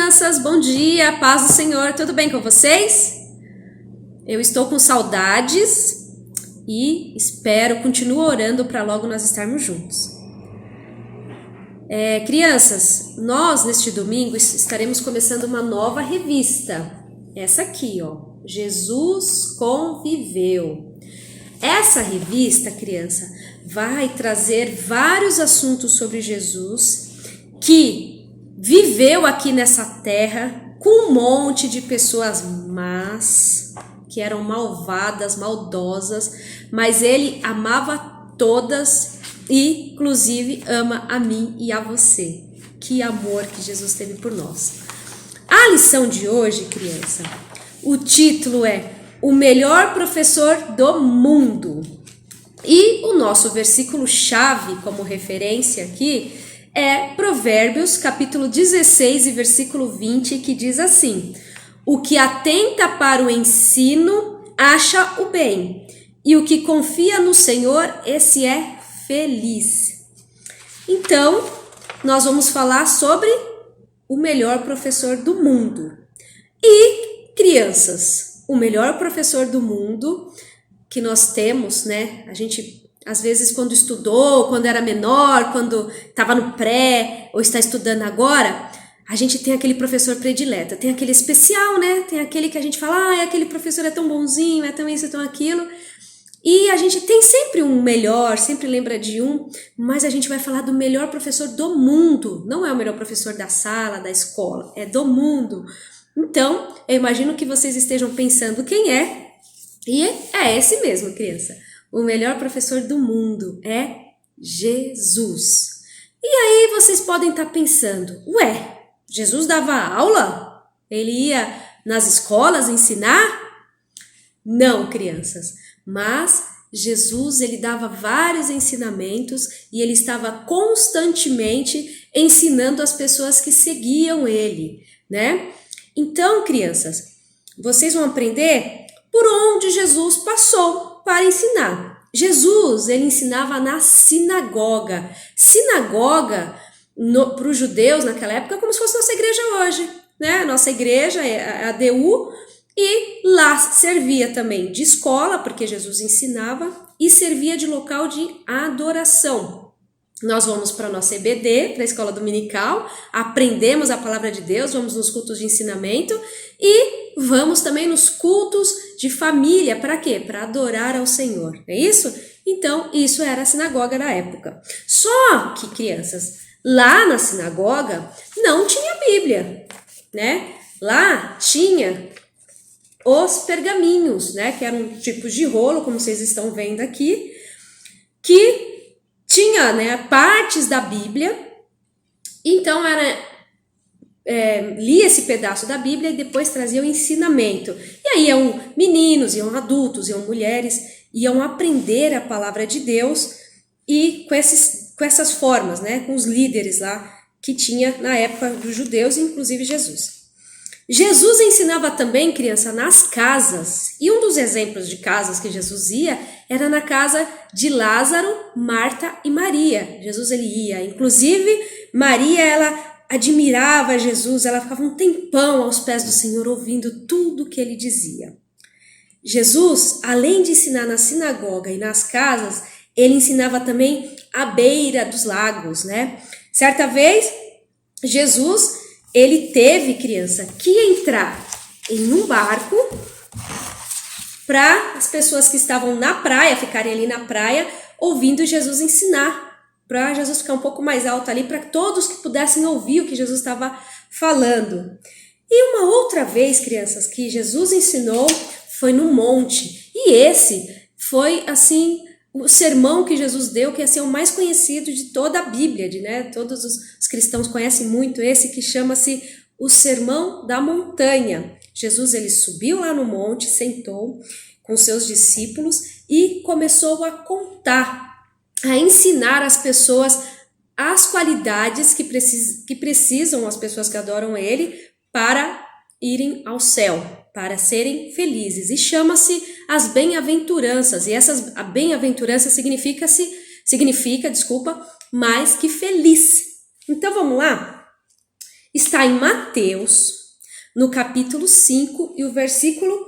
crianças, bom dia, paz do Senhor, tudo bem com vocês? Eu estou com saudades e continuo orando para logo nós estarmos juntos. Crianças, nós neste domingo estaremos começando uma nova revista, essa aqui, ó, Jesus Conviveu. Essa revista, criança, vai trazer vários assuntos sobre Jesus que viveu aqui nessa terra com um monte de pessoas más, que eram malvadas, maldosas, mas ele amava todas e, inclusive, ama a mim e a você. Que amor que Jesus teve por nós. A lição de hoje, criança, o título é O Melhor Professor do Mundo. E o nosso versículo-chave como referência aqui é Provérbios, capítulo 16 e versículo 20, que diz assim: o que atenta para o ensino acha o bem, e o que confia no Senhor, esse é feliz. Então, nós vamos falar sobre o melhor professor do mundo. E, crianças, o melhor professor do mundo que nós temos, né? A gente, às vezes, quando estudou, quando era menor, quando estava no pré ou está estudando agora, a gente tem aquele professor predileto, tem aquele especial, né? Tem aquele que a gente fala, aquele professor é tão bonzinho, é tão isso, tão aquilo. E a gente tem sempre um melhor, sempre lembra de um, mas a gente vai falar do melhor professor do mundo. Não é o melhor professor da sala, da escola, é do mundo. Então, eu imagino que vocês estejam pensando quem é, e é esse mesmo, criança. O melhor professor do mundo é Jesus. E aí vocês podem estar pensando, Jesus dava aula? Ele ia nas escolas ensinar? Não, crianças, mas Jesus ele dava vários ensinamentos e ele estava constantemente ensinando as pessoas que seguiam ele, né? Então, crianças, vocês vão aprender por onde Jesus passou para ensinar. Jesus, ele ensinava na sinagoga. Sinagoga, para os judeus naquela época, como se fosse nossa igreja hoje, né? Nossa igreja é a ADU, e lá servia também de escola, porque Jesus ensinava, e servia de local de adoração. Nós vamos para a nossa EBD, para a escola dominical, aprendemos a palavra de Deus, vamos nos cultos de ensinamento e vamos também nos cultos de família. Para quê? Para adorar ao Senhor, é isso? Então, isso era a sinagoga da época. Só que, crianças, lá na sinagoga não tinha Bíblia, né? Lá tinha os pergaminhos, né? Que eram tipos de rolo, como vocês estão vendo aqui, que tinha, né, partes da Bíblia. Então lia esse pedaço da Bíblia e depois trazia o ensinamento. E aí iam meninos, iam adultos, iam mulheres, iam aprender a palavra de Deus e com essas formas, né, com os líderes lá que tinha na época dos judeus, inclusive Jesus. Jesus ensinava também, criança, nas casas. E um dos exemplos de casas que Jesus ia era na casa de Lázaro, Marta e Maria. Jesus ele ia. Inclusive, Maria, ela admirava Jesus, ela ficava um tempão aos pés do Senhor ouvindo tudo o que ele dizia. Jesus, além de ensinar na sinagoga e nas casas, ele ensinava também à beira dos lagos, né? Certa vez, Jesus ele teve, criança, que entrar em um barco para as pessoas que estavam na praia, ficarem ali na praia, ouvindo Jesus ensinar, para Jesus ficar um pouco mais alto ali, para todos que pudessem ouvir o que Jesus estava falando. E uma outra vez, crianças, que Jesus ensinou foi no monte, e esse foi, assim, o sermão que Jesus deu, que é o mais conhecido de toda a Bíblia, né? Todos os cristãos conhecem muito esse, que chama-se o Sermão da Montanha. Jesus ele subiu lá no monte, sentou com seus discípulos e começou a contar, a ensinar as pessoas as qualidades que precisam as pessoas que adoram ele para irem ao céu, para serem felizes. E chama-se as bem-aventuranças. E a bem-aventurança significa mais que feliz. Então vamos lá? está em Mateus, no capítulo 5 e o versículo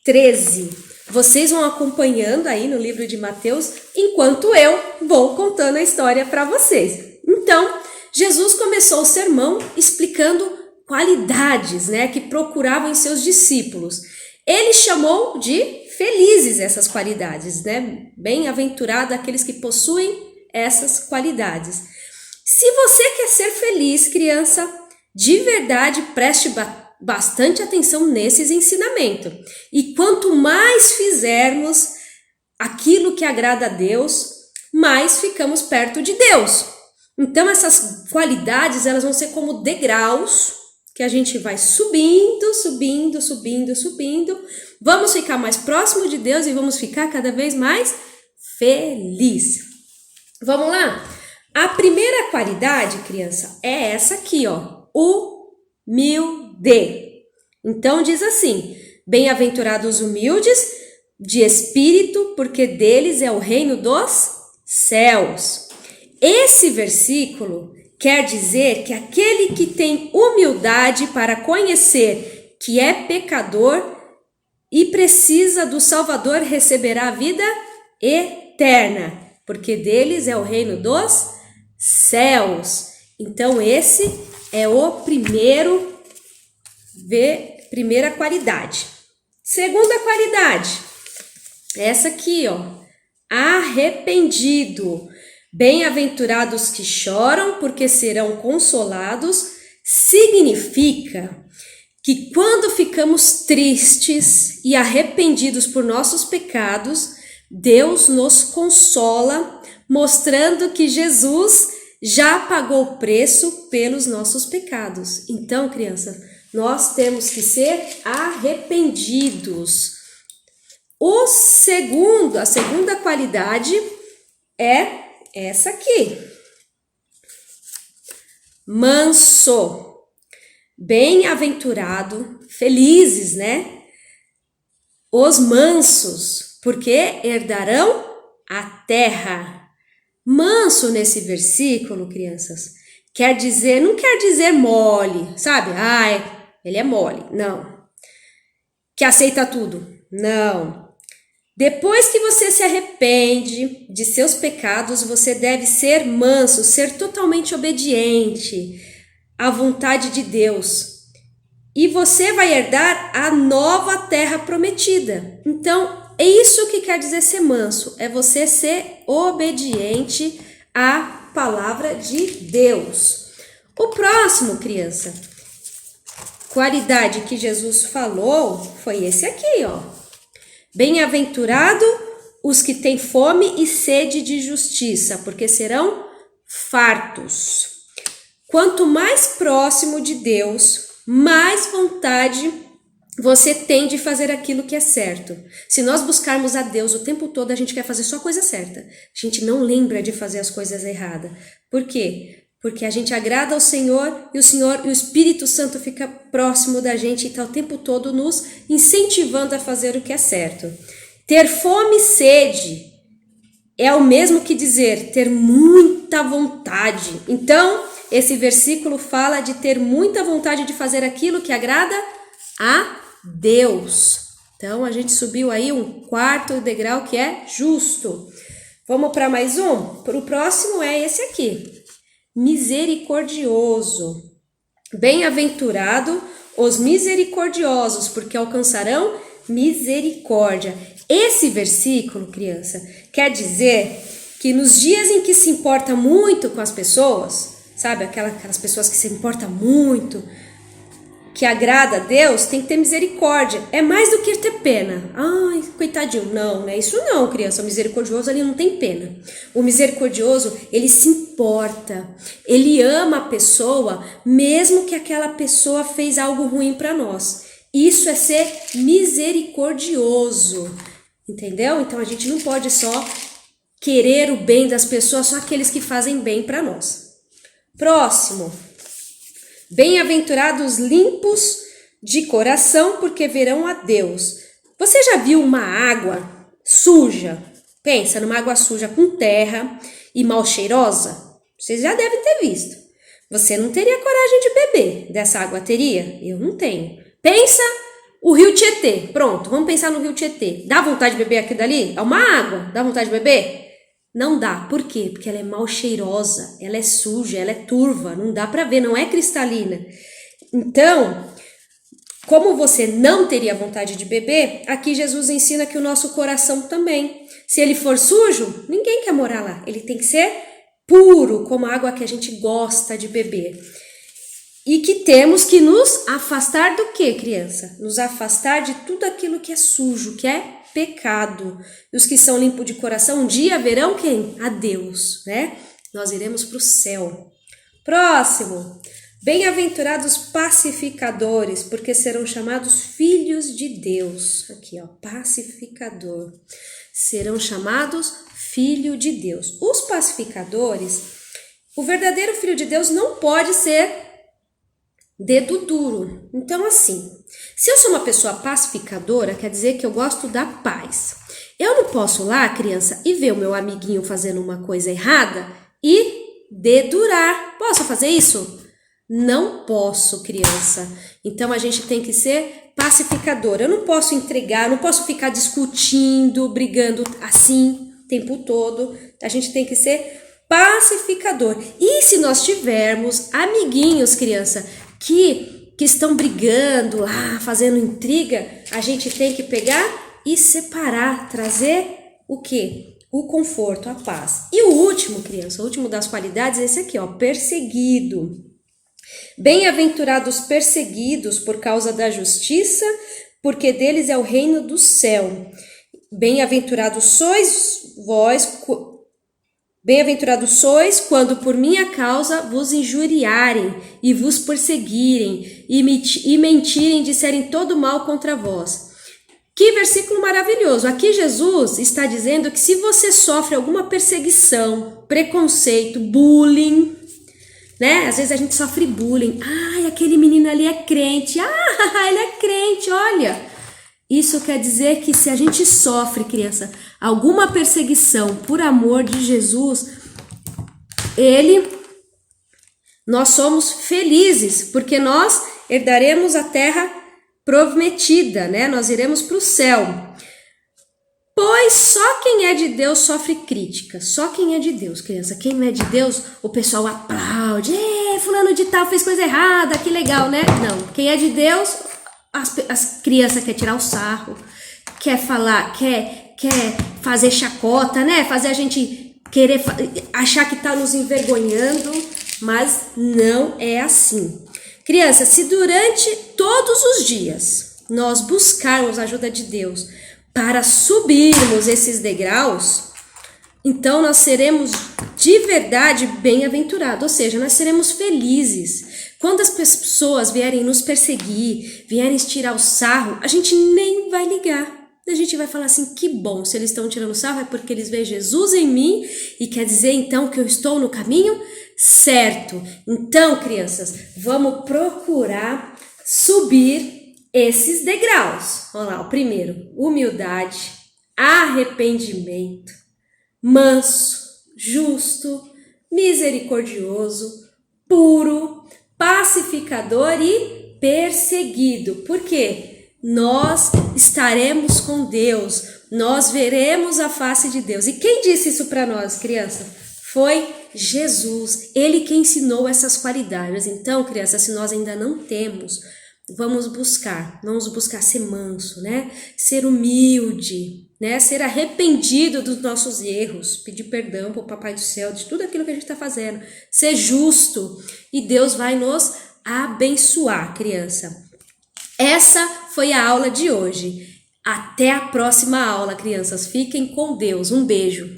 13. Vocês vão acompanhando aí no livro de Mateus, enquanto eu vou contando a história para vocês. Então, Jesus começou o sermão explicando qualidades, que procuravam em seus discípulos. Ele chamou de felizes essas qualidades, Bem-aventurado aqueles que possuem essas qualidades. Se você quer ser feliz, criança, de verdade, preste bastante atenção nesses ensinamentos. E quanto mais fizermos aquilo que agrada a Deus, mais ficamos perto de Deus. Então essas qualidades, elas vão ser como degraus que a gente vai subindo, subindo, subindo, subindo. Vamos ficar mais próximo de Deus e vamos ficar cada vez mais feliz. Vamos lá? A primeira qualidade, criança, é essa aqui, humilde. Então diz assim: bem-aventurados os humildes de espírito, porque deles é o reino dos céus. Esse versículo quer dizer que aquele que tem humildade para conhecer que é pecador e precisa do Salvador receberá a vida eterna, porque deles é o reino dos céus. Então esse é o primeira qualidade. Segunda qualidade, essa aqui, arrependido. Bem-aventurados que choram, porque serão consolados. Significa que quando ficamos tristes e arrependidos por nossos pecados, Deus nos consola, mostrando que Jesus já pagou o preço pelos nossos pecados. Então, criança, nós temos que ser arrependidos. A segunda qualidade é essa aqui. Manso. Bem-aventurado, felizes, os mansos, porque herdarão a terra. Manso nesse versículo, crianças, não quer dizer mole, sabe? Ele é mole. Não. Que aceita tudo. Não. Depois que você se arrepende de seus pecados, você deve ser manso, ser totalmente obediente à vontade de Deus. E você vai herdar a nova terra prometida. Então, é isso que quer dizer ser manso, é você ser obediente à palavra de Deus. O próximo, criança, qualidade que Jesus falou foi esse aqui, Bem-aventurado os que têm fome e sede de justiça, porque serão fartos. Quanto mais próximo de Deus, mais vontade você tem de fazer aquilo que é certo. Se nós buscarmos a Deus o tempo todo, a gente quer fazer só a coisa certa. A gente não lembra de fazer as coisas erradas. Por quê? Porque a gente agrada ao Senhor e o Espírito Santo fica próximo da gente e está o tempo todo nos incentivando a fazer o que é certo. Ter fome e sede é o mesmo que dizer ter muita vontade. Então, esse versículo fala de ter muita vontade de fazer aquilo que agrada a Deus. Então, a gente subiu aí um quarto degrau que é justo. Vamos para mais um? O próximo é esse aqui. Misericordioso. Bem-aventurado os misericordiosos, porque alcançarão misericórdia. Esse versículo, criança, quer dizer que nos dias em que se importa muito com as pessoas, sabe, aquelas pessoas que se importam muito, que agrada a Deus, tem que ter misericórdia. É mais do que ter pena. Ai, coitadinho. Não é isso não, criança. O misericordioso ali não tem pena. O misericordioso, ele se importa. Ele ama a pessoa, mesmo que aquela pessoa fez algo ruim para nós. Isso é ser misericordioso. Entendeu? Então a gente não pode só querer o bem das pessoas, só aqueles que fazem bem para nós. Próximo. Bem-aventurados limpos de coração, porque verão a Deus. Você já viu uma água suja? Pensa numa água suja com terra e mal cheirosa? Vocês já devem ter visto. Você não teria coragem de beber dessa água, teria? Eu não tenho. Pensa o Rio Tietê. Pronto, vamos pensar no Rio Tietê. Dá vontade de beber aquilo dali? É uma água. Dá vontade de beber? Não dá. Por quê? Porque ela é mal cheirosa, ela é suja, ela é turva. Não dá para ver, não é cristalina. Então, como você não teria vontade de beber, aqui Jesus ensina que o nosso coração também. Se ele for sujo, ninguém quer morar lá. Ele tem que ser puro, como a água que a gente gosta de beber. E que temos que nos afastar do quê, criança? Nos afastar de tudo aquilo que é sujo, que é pecado. E os que são limpos de coração, um dia verão quem? A Deus, né? Nós iremos para o céu. Próximo. Bem-aventurados pacificadores, porque serão chamados filhos de Deus. Aqui, ó, pacificador. Serão chamados filho de Deus. Os pacificadores, o verdadeiro filho de Deus não pode ser dedo duro. Então, assim, se eu sou uma pessoa pacificadora, quer dizer que eu gosto da paz. Eu não posso lá, criança, e ver o meu amiguinho fazendo uma coisa errada e dedurar. Posso fazer isso? Não posso, criança. Então a gente tem que ser pacificador. Eu não posso entregar, não posso ficar discutindo, brigando assim o tempo todo. A gente tem que ser pacificador. E se nós tivermos amiguinhos, criança, que estão brigando, fazendo intriga, a gente tem que pegar e separar, trazer o quê? O conforto, a paz. E o último, criança, o último das qualidades é esse aqui, ó, perseguido. Bem-aventurados perseguidos por causa da justiça, porque deles é o reino do céu. Bem-aventurados sois quando por minha causa vos injuriarem e vos perseguirem e mentirem, disserem todo mal contra vós. Que versículo maravilhoso! Aqui Jesus está dizendo que se você sofre alguma perseguição, preconceito, bullying, né? Às vezes a gente sofre bullying. Aquele menino ali é crente. Ele é crente, olha. Isso quer dizer que se a gente sofre, criança, alguma perseguição por amor de Jesus, nós somos felizes, porque nós herdaremos a terra prometida, né? Nós iremos para o céu. Pois só quem é de Deus sofre crítica. Só quem é de Deus, criança. Quem não é de Deus, o pessoal aplaude. Fulano de tal fez coisa errada, que legal, né? Não, quem é de Deus, as crianças querem tirar o sarro, quer falar, quer fazer chacota, né? Fazer a gente querer achar que tá nos envergonhando, mas não é assim. Criança, se durante todos os dias nós buscarmos a ajuda de Deus para subirmos esses degraus, então nós seremos de verdade bem-aventurados, ou seja, nós seremos felizes. Quando as pessoas vierem nos perseguir, vierem tirar o sarro, a gente nem vai ligar. A gente vai falar assim, que bom, se eles estão tirando sarro é porque eles veem Jesus em mim e quer dizer então que eu estou no caminho certo. Então, crianças, vamos procurar subir esses degraus. Vamos lá, o primeiro, humildade, arrependimento, manso, justo, misericordioso, puro, pacificador e perseguido. Por quê? Nós estaremos com Deus, nós veremos a face de Deus. E quem disse isso para nós, criança? Foi Jesus, ele que ensinou essas qualidades. Então, criança, se nós ainda não temos, vamos buscar ser manso, né? Ser humilde, né? Ser arrependido dos nossos erros, pedir perdão para o Papai do Céu de tudo aquilo que a gente está fazendo, ser justo e Deus vai nos abençoar, criança. Essa foi a aula de hoje. Até a próxima aula, crianças. Fiquem com Deus. Um beijo.